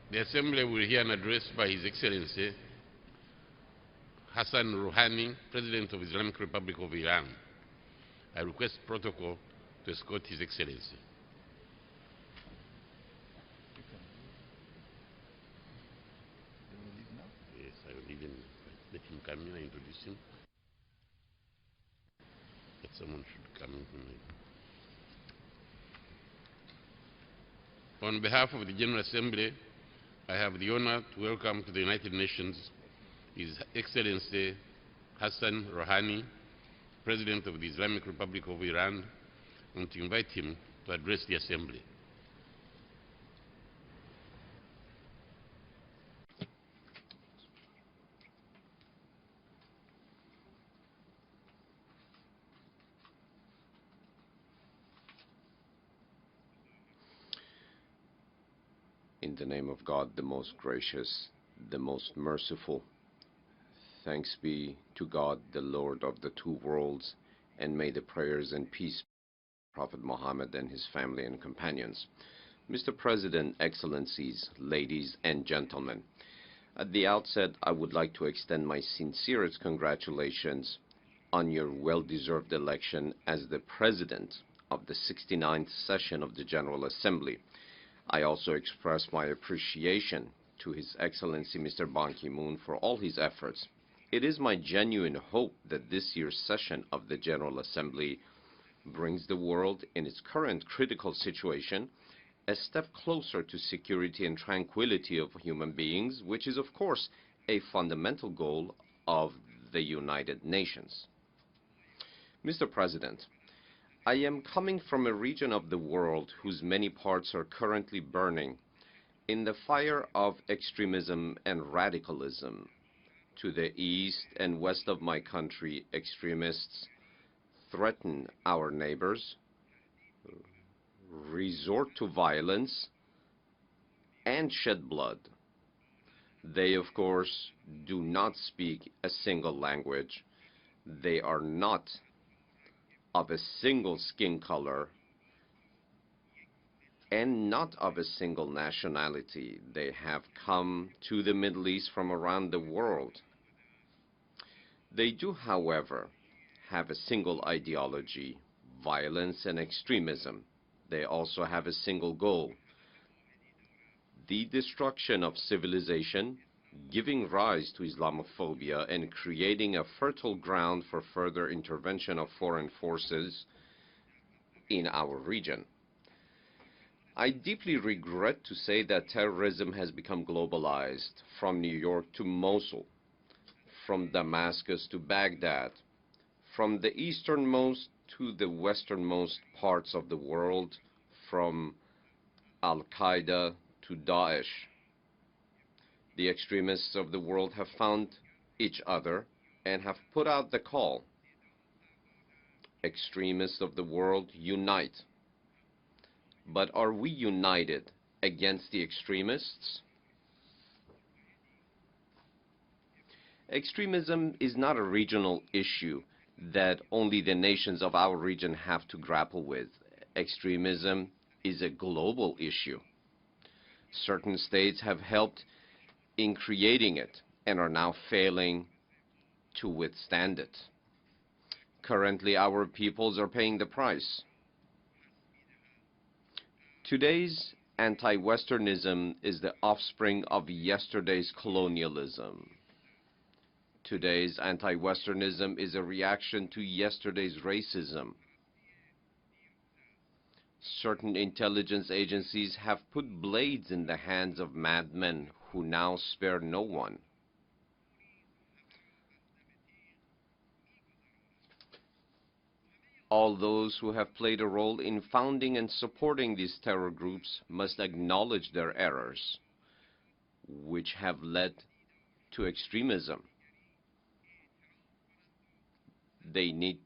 The Assembly will hear an address by His Excellency Hassan Rouhani, President of the Islamic Republic of Iran. I request protocol to escort His Excellency. Yes, I will leave him. Let him come in and introduce him. That someone should come in. On behalf of the General Assembly, I have the honor to welcome to the United Nations His Excellency Hassan Rouhani, President of the Islamic Republic of Iran, and to invite him to address the Assembly. In the name of God, the most gracious, the most merciful, thanks be to God, the Lord of the two worlds, and may the prayers and peace of Prophet Muhammad and his family and companions. Mr. President, Excellencies, ladies and gentlemen, at the outset, I would like to extend my sincerest congratulations on your well-deserved election as the President of the 69th session of the General Assembly. I also express my appreciation to His Excellency Mr. Ban Ki-moon for all his efforts. It is my genuine hope that this year's session of the General Assembly brings the world in its current critical situation a step closer to security and tranquility of human beings, which is, of course, a fundamental goal of the United Nations. Mr. President, I am coming from a region of the world whose many parts are currently burning in the fire of extremism and radicalism. To the east and west of my country, extremists threaten our neighbors, resort to violence, and shed blood. They, of course, do not speak a single language. They are not of a single skin color and not of a single nationality. They have come to the Middle East from around the world. They do, however, have a single ideology, violence and extremism. They also have a single goal, the destruction of civilization, giving rise to Islamophobia and creating a fertile ground for further intervention of foreign forces in our region. I deeply regret to say that terrorism has become globalized, from New York to Mosul, from Damascus to Baghdad, from the easternmost to the westernmost parts of the world, from Al-Qaeda to Daesh. The extremists of the world have found each other and have put out the call. Extremists of the world, unite. But are we united against the extremists? Extremism is not a regional issue that only the nations of our region have to grapple with. Extremism is a global issue. Certain states have helped in creating it and are now failing to withstand it. Currently, our peoples are paying the price. Today's anti-Westernism is the offspring of yesterday's colonialism. Today's anti-Westernism is a reaction to yesterday's racism. Certain intelligence agencies have put blades in the hands of madmen who now spare no one. All those who have played a role in founding and supporting these terror groups must acknowledge their errors, which have led to extremism. They need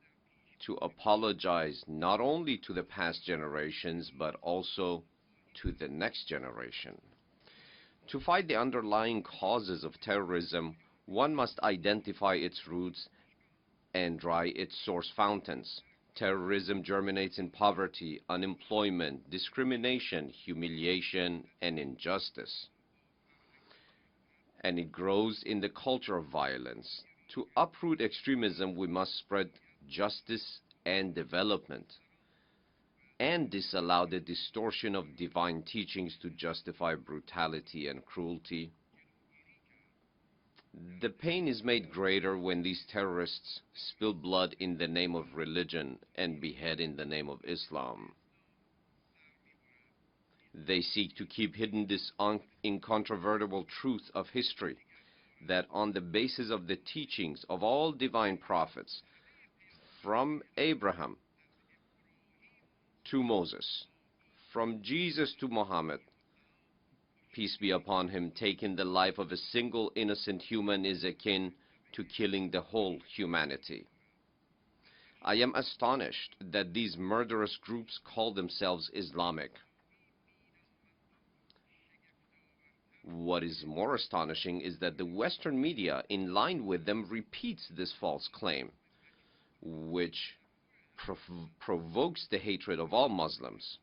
to apologize not only to the past generations, but also to the next generation. To fight the underlying causes of terrorism, one must identify its roots and dry its source fountains. Terrorism germinates in poverty, unemployment, discrimination, humiliation, and injustice. and it grows in the culture of violence. To uproot extremism, we must spread justice and development, and disallow the distortion of divine teachings to justify brutality and cruelty. The pain is made greater when these terrorists spill blood in the name of religion and behead in the name of Islam. They seek to keep hidden this incontrovertible truth of history, that on the basis of the teachings of all divine prophets, from Abraham to Moses, from Jesus to Muhammad, peace be upon him, taking the life of a single innocent human is akin to killing the whole humanity. I am astonished that these murderous groups call themselves Islamic. What is more astonishing is that the Western media, in line with them, repeats this false claim, which provokes the hatred of all Muslims.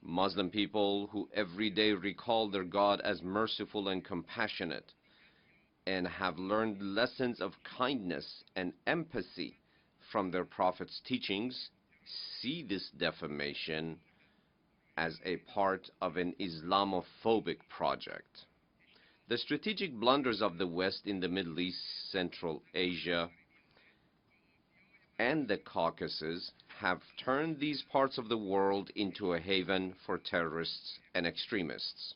Muslim people who every day recall their God as merciful and compassionate, and have learned lessons of kindness and empathy from their Prophet's teachings, see this defamation as a part of an Islamophobic project. The strategic blunders of the West in the Middle East, Central Asia, and the Caucasus have turned these parts of the world into a haven for terrorists and extremists.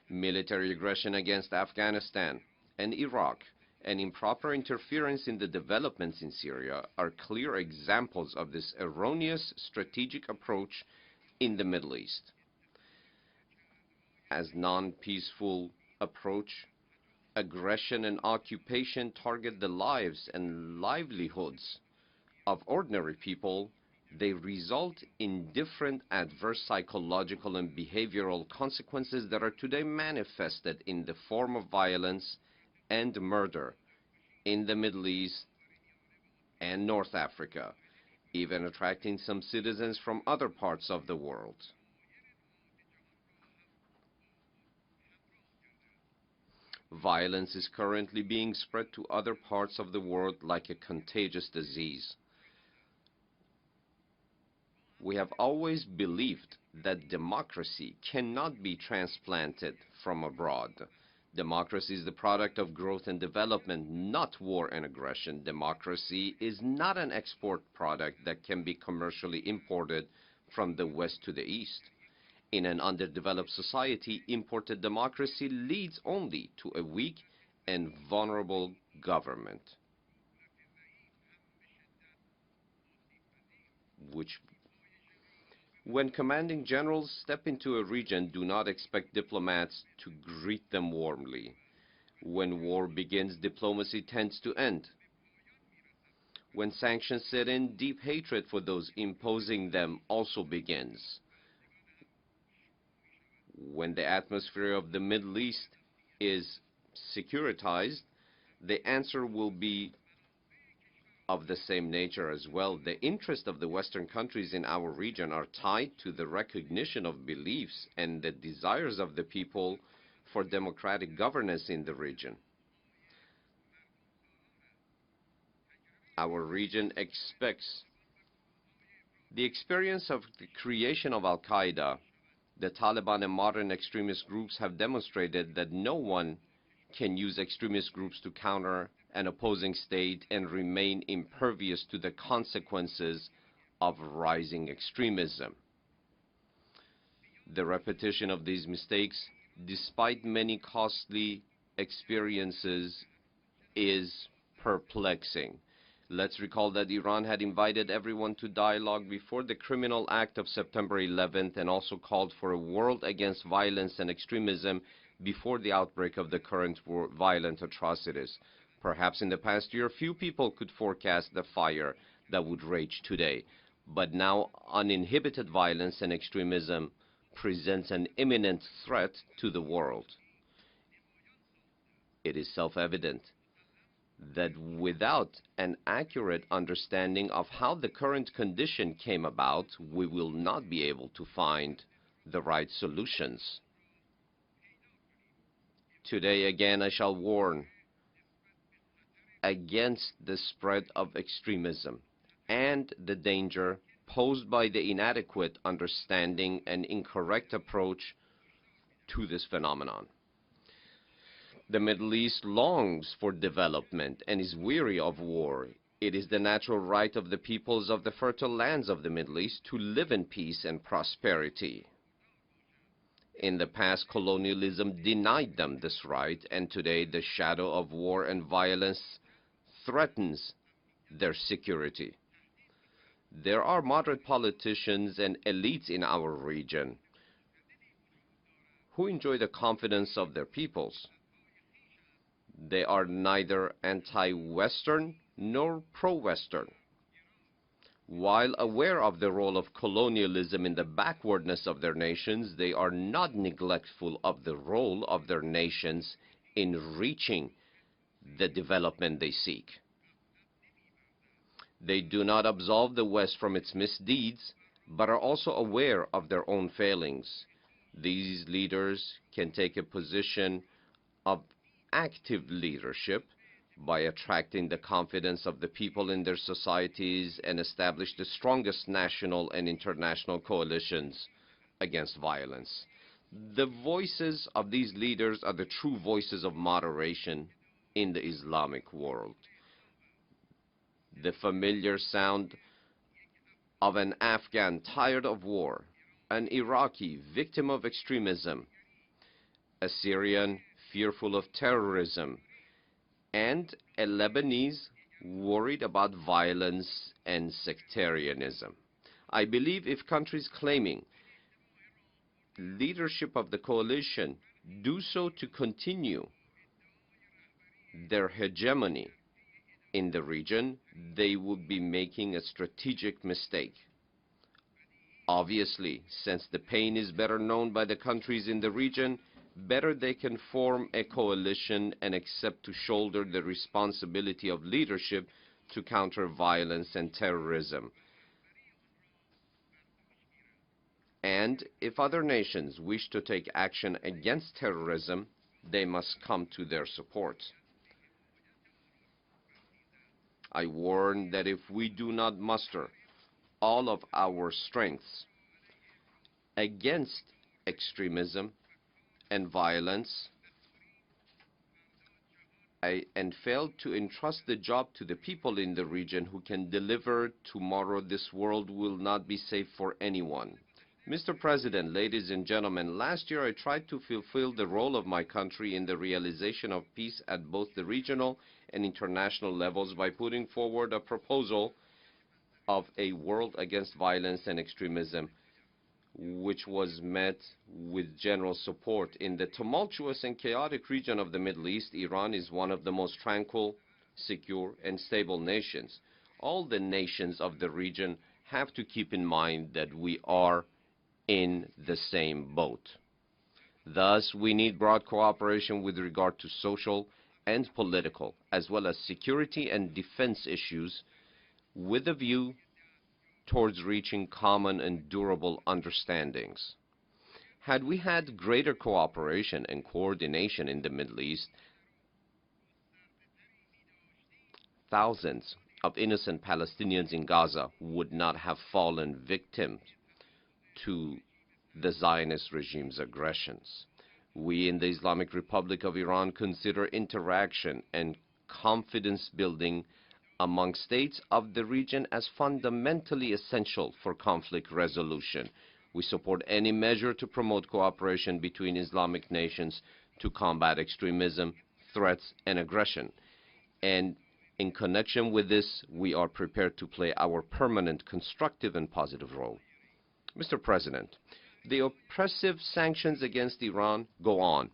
Military aggression against Afghanistan and Iraq and improper interference in the developments in Syria are clear examples of this erroneous strategic approach in the Middle East. As non-peaceful approach, aggression and occupation target the lives and livelihoods of ordinary people. They result in different adverse psychological and behavioral consequences that are today manifested in the form of violence and murder in the Middle East and North Africa, even attracting some citizens from other parts of the world. Violence is currently being spread to other parts of the world like a contagious disease. We have always believed that democracy cannot be transplanted from abroad. Democracy is the product of growth and development, not war and aggression. Democracy is not an export product that can be commercially imported from the West to the East. In an underdeveloped society, imported democracy leads only to a weak and vulnerable government, which, when commanding generals step into a region, do not expect diplomats to greet them warmly. When war begins, diplomacy tends to end. When sanctions set in, deep hatred for those imposing them also begins. When the atmosphere of the Middle East is securitized, the answer will be of the same nature as well. The interests of the Western countries in our region are tied to the recognition of beliefs and the desires of the people for democratic governance in the region. Our region expects the experience of the creation of Al-Qaeda. The Taliban and modern extremist groups have demonstrated that no one can use extremist groups to counter an opposing state and remain impervious to the consequences of rising extremism. The repetition of these mistakes, despite many costly experiences, is perplexing. Let's recall that Iran had invited everyone to dialogue before the criminal act of September 11th and also called for a world against violence and extremism before the outbreak of the current violent atrocities. Perhaps in the past year, few people could forecast the fire that would rage today. But now, uninhibited violence and extremism presents an imminent threat to the world. It is self-evident that without an accurate understanding of how the current condition came about, we will not be able to find the right solutions. Today again I shall warn against the spread of extremism and the danger posed by the inadequate understanding and incorrect approach to this phenomenon. The Middle East longs for development and is weary of war. It is the natural right of the peoples of the fertile lands of the Middle East to live in peace and prosperity. In the past, colonialism denied them this right, and today the shadow of war and violence threatens their security. There are moderate politicians and elites in our region who enjoy the confidence of their peoples. They are neither anti-Western nor pro-Western. While aware of the role of colonialism in the backwardness of their nations, they are not neglectful of the role of their nations in reaching the development they seek. They do not absolve the West from its misdeeds, but are also aware of their own failings. These leaders can take a position of active leadership by attracting the confidence of the people in their societies and establish the strongest national and international coalitions against violence. The voices of these leaders are the true voices of moderation in the Islamic world. The familiar sound of an Afghan tired of war, an Iraqi victim of extremism, a Syrian fearful of terrorism, and a Lebanese worried about violence and sectarianism. I believe if countries claiming leadership of the coalition do so to continue their hegemony in the region, they would be making a strategic mistake. Obviously, since the pain is better known by the countries in the region, better they can form a coalition and accept to shoulder the responsibility of leadership to counter violence and terrorism. And if other nations wish to take action against terrorism, they must come to their support. I warn that if we do not muster all of our strengths against extremism and violence, and fail to entrust the job to the people in the region who can deliver, tomorrow this world will not be safe for anyone. Mr. President, ladies and gentlemen, last year I tried to fulfill the role of my country in the realization of peace at both the regional and international levels by putting forward a proposal of a world against violence and extremism, which was met with general support. In the tumultuous and chaotic region of the Middle East, Iran is one of the most tranquil, secure, and stable nations. All the nations of the region have to keep in mind that we are in the same boat. Thus, we need broad cooperation with regard to social and political, as well as security and defense issues, with a view towards reaching common and durable understandings. Had we had greater cooperation and coordination in the Middle East, thousands of innocent Palestinians in Gaza would not have fallen victim to the Zionist regime's aggressions. We in the Islamic Republic of Iran consider interaction and confidence building among states of the region as fundamentally essential for conflict resolution. We support any measure to promote cooperation between Islamic nations to combat extremism, threats, and aggression. And in connection with this, we are prepared to play our permanent, constructive, and positive role. Mr. President, the oppressive sanctions against Iran go on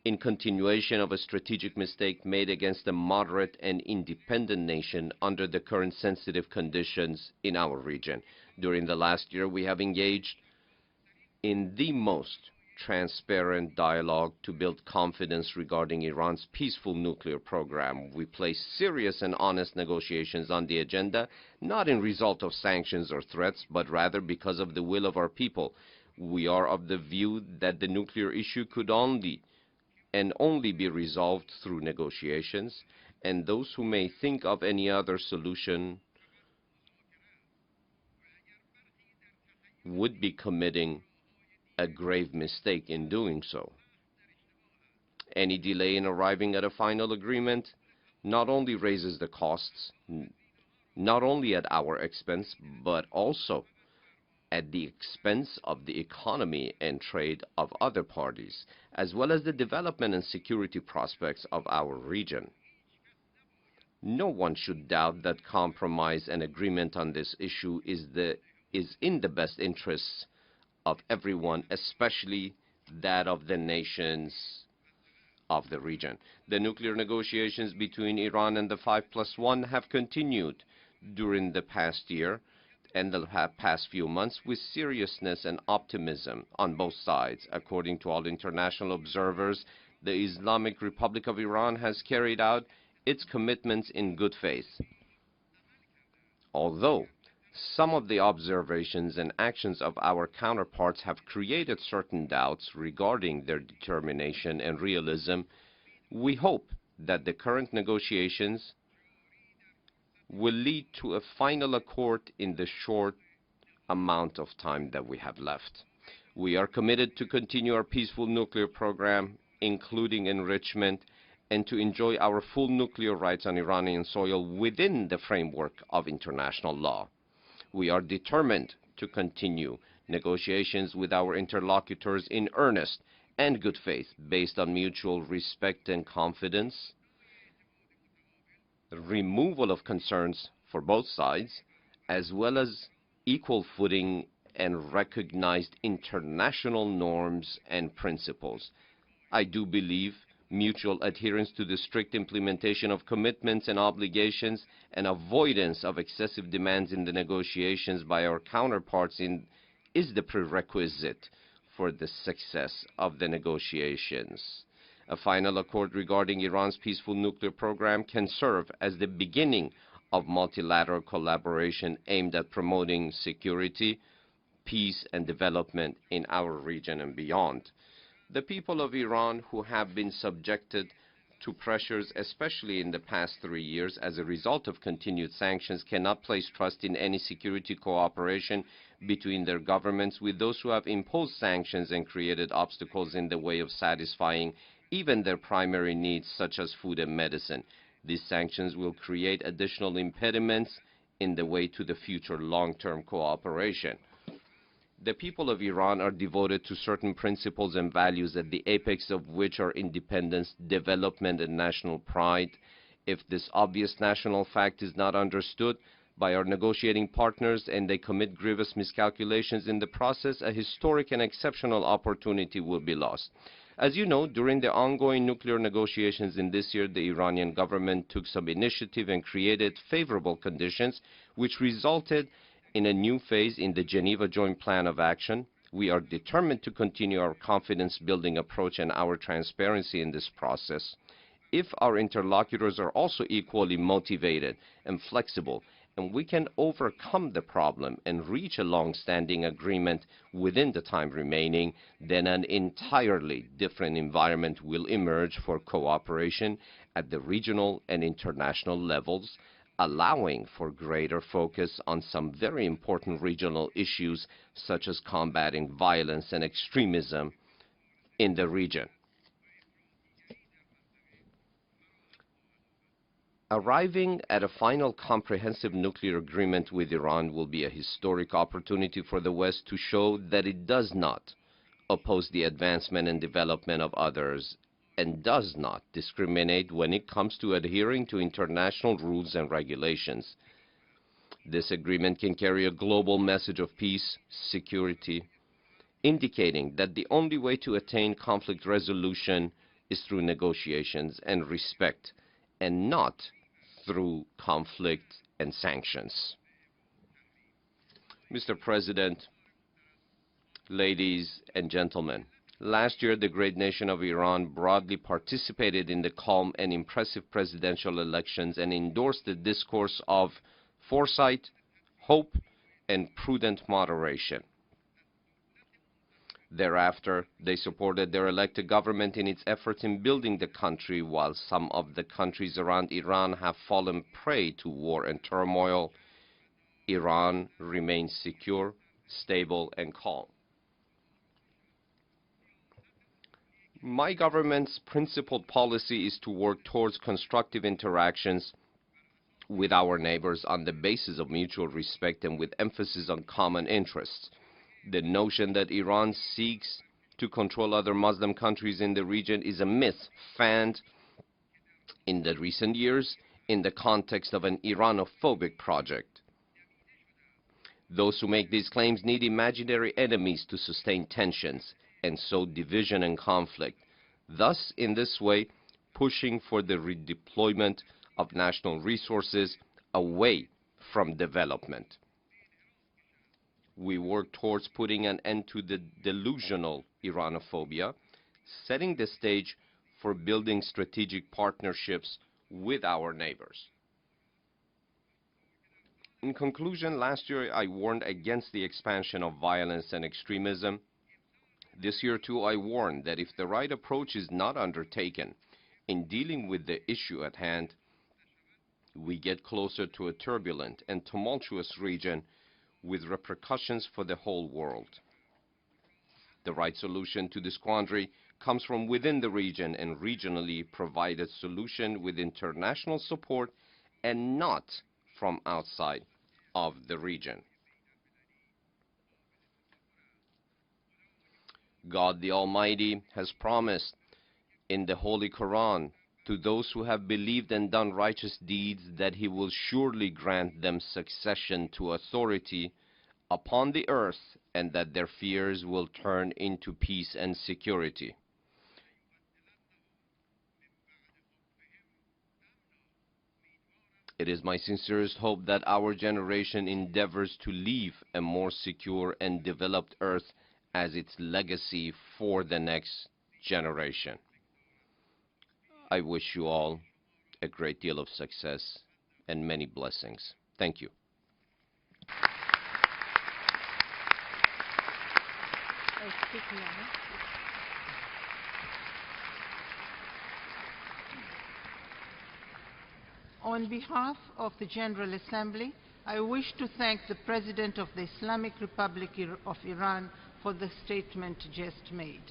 in continuation of a strategic mistake made against a moderate and independent nation under the current sensitive conditions in our region. During the last year, we have engaged in the most transparent dialogue to build confidence regarding Iran's peaceful nuclear program. We place serious and honest negotiations on the agenda, not in result of sanctions or threats, but rather because of the will of our people. We are of the view that the nuclear issue could only and only be resolved through negotiations, and those who may think of any other solution would be committing a grave mistake in doing so. Any delay in arriving at a final agreement not only raises the costs, not only at our expense, but also at the expense of the economy and trade of other parties, as well as the development and security prospects of our region. No one should doubt that compromise and agreement on this issue is in the best interests of everyone, especially that of the nations of the region. The nuclear negotiations between Iran and the 5+1 have continued during the past year and the past few months with seriousness and optimism on both sides. According to all international observers, the Islamic Republic of Iran has carried out its commitments in good faith. Although some of the observations and actions of our counterparts have created certain doubts regarding their determination and realism, we hope that the current negotiations will lead to a final accord in the short amount of time that we have left. We are committed to continue our peaceful nuclear program, including enrichment, and to enjoy our full nuclear rights on Iranian soil within the framework of international law. We are determined to continue negotiations with our interlocutors in earnest and good faith, based on mutual respect and confidence, removal of concerns for both sides, as well as equal footing and recognized international norms and principles. I do believe mutual adherence to the strict implementation of commitments and obligations and avoidance of excessive demands in the negotiations by our counterparts is the prerequisite for the success of the negotiations. A final accord regarding Iran's peaceful nuclear program can serve as the beginning of multilateral collaboration aimed at promoting security, peace, and development in our region and beyond. The people of Iran, who have been subjected to pressures, especially in the past 3 years, as a result of continued sanctions, cannot place trust in any security cooperation between their governments with those who have imposed sanctions and created obstacles in the way of satisfying even their primary needs, such as food and medicine. These sanctions will create additional impediments in the way to the future long-term cooperation. The people of Iran are devoted to certain principles and values, at the apex of which are independence, development, and national pride. If this obvious national fact is not understood by our negotiating partners and they commit grievous miscalculations in the process, a historic and exceptional opportunity will be lost. As you know, during the ongoing nuclear negotiations in this year, the Iranian government took some initiative and created favorable conditions, which resulted in a new phase in the Geneva Joint Plan of Action. We are determined to continue our confidence-building approach and our transparency in this process. If our interlocutors are also equally motivated and flexible, and we can overcome the problem and reach a long-standing agreement within the time remaining, then an entirely different environment will emerge for cooperation at the regional and international levels, allowing for greater focus on some very important regional issues, such as combating violence and extremism in the region. Arriving at a final comprehensive nuclear agreement with Iran will be a historic opportunity for the West to show that it does not oppose the advancement and development of others and does not discriminate when it comes to adhering to international rules and regulations. This agreement can carry a global message of peace, security, indicating that the only way to attain conflict resolution is through negotiations and respect, and not through conflict and sanctions. Mr. President, ladies and gentlemen, last year the great nation of Iran broadly participated in the calm and impressive presidential elections and endorsed the discourse of foresight, hope, and prudent moderation. Thereafter, they supported their elected government in its efforts in building the country, while some of the countries around Iran have fallen prey to war and turmoil. Iran remains secure, stable, and calm. My government's principal policy is to work towards constructive interactions with our neighbors on the basis of mutual respect and with emphasis on common interests. The notion that Iran seeks to control other Muslim countries in the region is a myth fanned in the recent years in the context of an Iranophobic project. Those who make these claims need imaginary enemies to sustain tensions and sow division and conflict, thus in this way pushing for the redeployment of national resources away from development. We work towards putting an end to the delusional Iranophobia, setting the stage for building strategic partnerships with our neighbors. In conclusion, last year I warned against the expansion of violence and extremism. This year too I warned that if the right approach is not undertaken in dealing with the issue at hand, we get closer to a turbulent and tumultuous region with repercussions for the whole world. The right solution to this quandary comes from within the region and regionally provided solution with international support and not from outside of the region. God the Almighty has promised in the Holy Quran to those who have believed and done righteous deeds that He will surely grant them succession to authority upon the earth, and that their fears will turn into peace and security. It is my sincerest hope that our generation endeavors to leave a more secure and developed earth as its legacy for the next generation. I wish you all a great deal of success and many blessings. Thank you. On behalf of the General Assembly, I wish to thank the President of the Islamic Republic of Iran for the statement just made.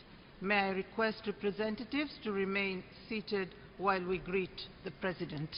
May I request representatives to remain seated while we greet the President.